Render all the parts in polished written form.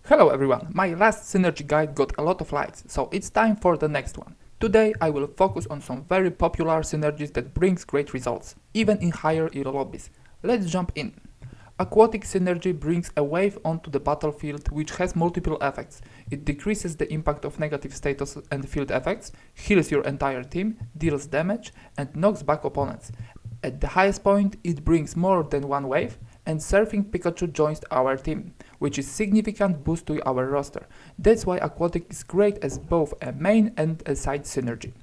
Hello everyone, my last synergy guide got a lot of likes, so it's time for the next one. Today I will focus on some very popular synergies that brings great results, even in higher elo lobbies. Let's jump in. Aquatic Synergy brings a wave onto the battlefield which has multiple effects. It decreases the impact of negative status and field effects, heals your entire team, deals damage, and knocks back opponents. At the highest point, it brings more than one wave, and Surfing Pikachu joins our team, which is significant boost to our roster. That's why Aquatic is great as both a main and a side synergy.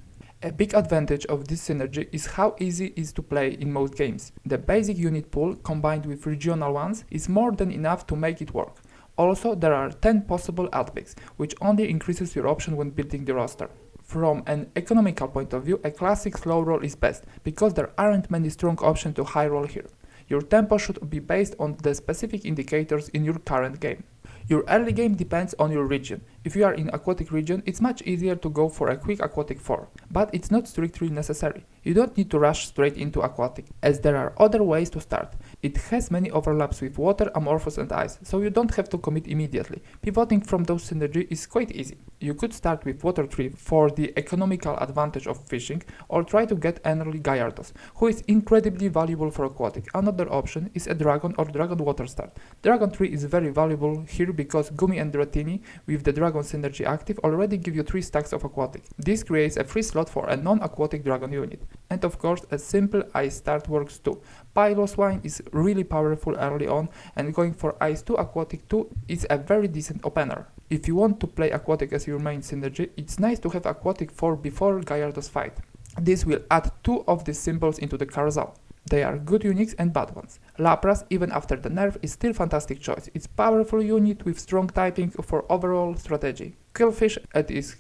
A big advantage of this synergy is how easy it is to play in most games. The basic unit pool combined with regional ones is more than enough to make it work. Also, there are 10 possible ad picks, which only increases your option when building the roster. From an economical point of view, a classic slow roll is best, because there aren't many strong options to high roll here. Your tempo should be based on the specific indicators in your current game. Your early game depends on your region. If you are in aquatic region, it's much easier to go for a quick aquatic 4, but it's not strictly necessary. You don't need to rush straight into aquatic, as there are other ways to start. It has many overlaps with water, amorphous and ice, so you don't have to commit immediately. Pivoting from those synergy is quite easy. You could start with water 3 for the economical advantage of fishing, or try to get an early Gyarados, who is incredibly valuable for aquatic. Another option is a dragon or dragon water start. Dragon 3 is very valuable here because Gumi and Dratini with the dragon synergy active already give you 3 stacks of aquatic. This creates a free slot for a non-aquatic dragon unit. And of course, a simple ice start works too. Mamoswine is really powerful early on, and going for ice 2 aquatic 2 is a very decent opener. If you want to play aquatic as your main synergy, it's nice to have aquatic 4 before Gyarados fight. This will add 2 of these symbols into the carousel. They are good uniques and bad ones. Lapras, even after the nerf, is still fantastic choice. It's powerful unit with strong typing for overall strategy. Killfish and his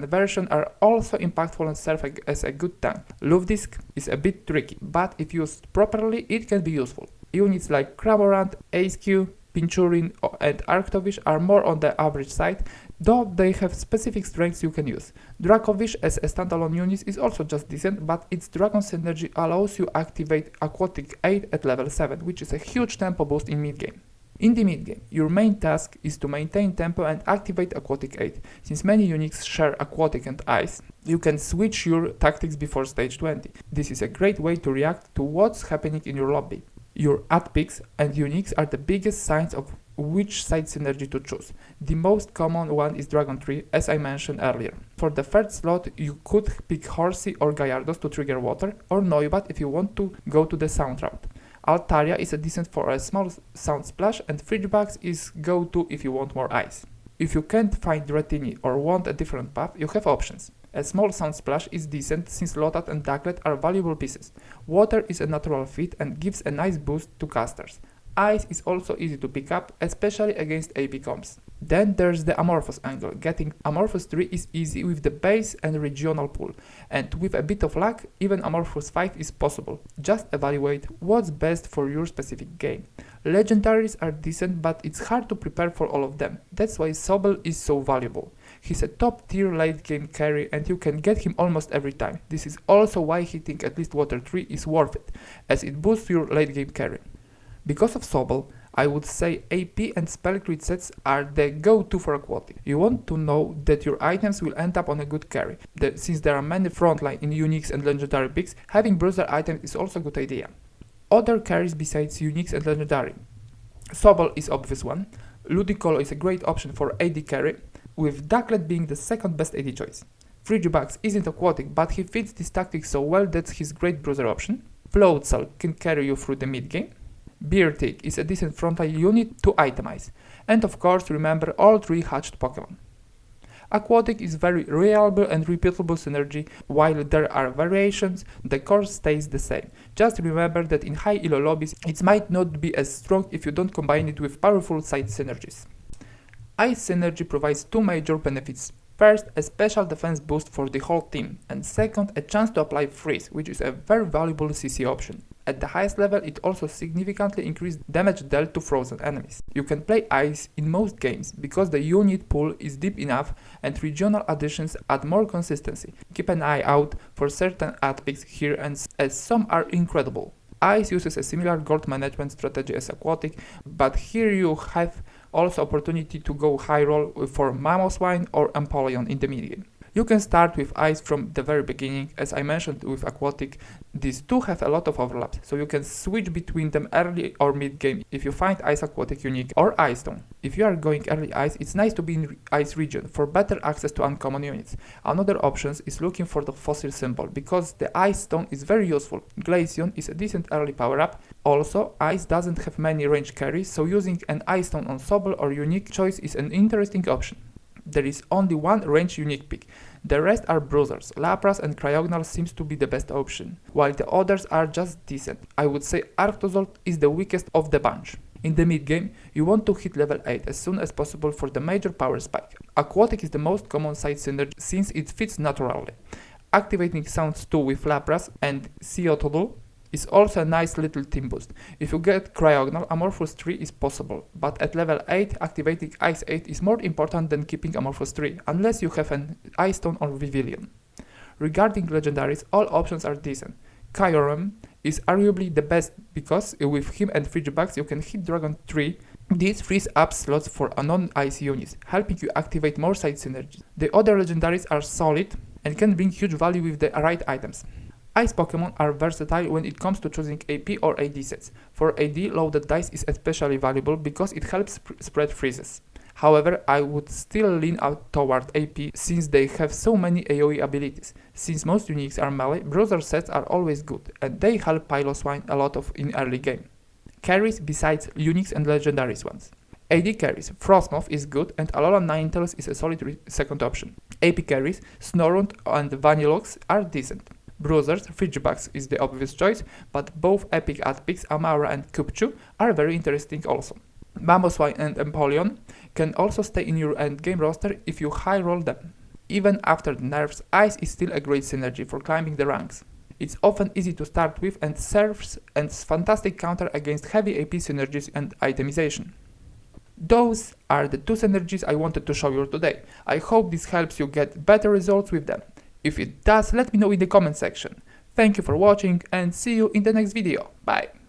version are also impactful and serve as a good tank. Luffdisc is a bit tricky, but if used properly, it can be useful. Units like Cramorant, Aceq, Pinchurin and Arctovish are more on the average side, though they have specific strengths you can use. Dracovish as a standalone unit is also just decent, but its Dragon synergy allows you activate Aquatic 8 at level 7, which is a huge tempo boost in mid-game. In the mid-game, your main task is to maintain tempo and activate Aquatic 8. Since many units share Aquatic and Ice, you can switch your tactics before stage 20. This is a great way to react to what's happening in your lobby. Your ad picks and uniques are the biggest signs of which side synergy to choose. The most common one is Dragon 3, as I mentioned earlier. For the third slot, you could pick Horsey or Gyarados to trigger water, or Noibat if you want to go to the sound route. Altaria is a decent for a small sound splash, and Frigibax is go-to if you want more ice. If you can't find Dratini or want a different path, you have options. A small sound splash is decent since Lotad and Ducklet are valuable pieces. Water is a natural fit and gives a nice boost to casters. Ice is also easy to pick up, especially against AP comps. Then there's the Amorphous angle. Getting Amorphous 3 is easy with the base and regional pool, and with a bit of luck, even Amorphous 5 is possible. Just evaluate what's best for your specific game. Legendaries are decent, but it's hard to prepare for all of them. That's why Sobel is so valuable. He's a top tier late game carry and you can get him almost every time. This is also why hitting at least Water 3 is worth it, as it boosts your late game carry. Because of Sobel, I would say AP and spell crit sets are the go-to for aquatic. You want to know that your items will end up on a good carry. Since there are many frontline in uniques and legendary picks, having bruiser items is also a good idea. Other carries besides uniques and legendary. Sobel is obvious one. Ludicolo is a great option for AD carry, with Ducklet being the second best AD choice. Frigibax isn't aquatic, but he fits this tactic so well that's his great bruiser option. Floatzel can carry you through the mid-game. Beartic is a decent frontline unit to itemize. And of course, remember all 3 hatched Pokemon. Aquatic is very reliable and repeatable synergy. While there are variations, the core stays the same. Just remember that in high elo lobbies, it might not be as strong if you don't combine it with powerful side synergies. Ice synergy provides 2 major benefits. First, a special defense boost for the whole team, and second, a chance to apply freeze, which is a very valuable CC option. At the highest level, it also significantly increased damage dealt to frozen enemies. You can play ice in most games because the unit pool is deep enough and regional additions add more consistency. Keep an eye out for certain ad picks here, and as some are incredible. Ice uses a similar gold management strategy as Aquatic, but here you have Also opportunity to go high roll for Mamoswine or Empoleon in the mid game. You can start with Ice from the very beginning. As I mentioned with Aquatic, these two have a lot of overlaps, so you can switch between them early or mid game if you find Ice Aquatic unique or Ice Stone. If you are going early Ice, it's nice to be in Ice region for better access to uncommon units. Another option is looking for the fossil symbol, because the Ice Stone is very useful. Glaceon is a decent early power up. Also, Ice doesn't have many range carries, so using an Ice Stone on Sobble or unique choice is an interesting option. There is only one range unique pick. The rest are bruisers. Lapras and Cryogonal seems to be the best option, while the others are just decent. I would say Arctozolt is the weakest of the bunch. In the mid game, you want to hit level 8 as soon as possible for the major power spike. Aquatic is the most common side synergy since it fits naturally. Activating Sounds 2 with Lapras and Seotolu is also a nice little team boost. If you get Cryogonal, Amorphous 3 is possible, but at level 8, activating Ice 8 is more important than keeping Amorphous 3, unless you have an Ice Stone or Vivillon. Regarding legendaries, all options are decent. Kyurem is arguably the best because with him and Frigibax you can hit Dragon 3. This frees up slots for non-ice units, helping you activate more side synergies. The other legendaries are solid and can bring huge value with the right items. Ice Pokemon are versatile when it comes to choosing AP or AD sets. For AD, loaded dice is especially valuable because it helps spread freezes. However, I would still lean out toward AP since they have so many AoE abilities. Since most uniques are melee, bruiser sets are always good, and they help Piloswine a lot in early game. Carries besides uniques and legendaries ones. AD carries, Frostmoth is good and Alolan Ninetales is a solid second option. AP carries, Snorunt and Vanilluxe are decent. Bruisers, Frigibax is the obvious choice, but both epic ad-picks Amaura and Kupchu are very interesting also. Mamoswine and Empoleon can also stay in your endgame roster if you high roll them. Even after the nerfs, Ice is still a great synergy for climbing the ranks. It's often easy to start with and serves as fantastic counter against heavy AP synergies and itemization. Those are the two synergies I wanted to show you today. I hope this helps you get better results with them. If it does, let me know in the comment section. Thank you for watching and see you in the next video. Bye!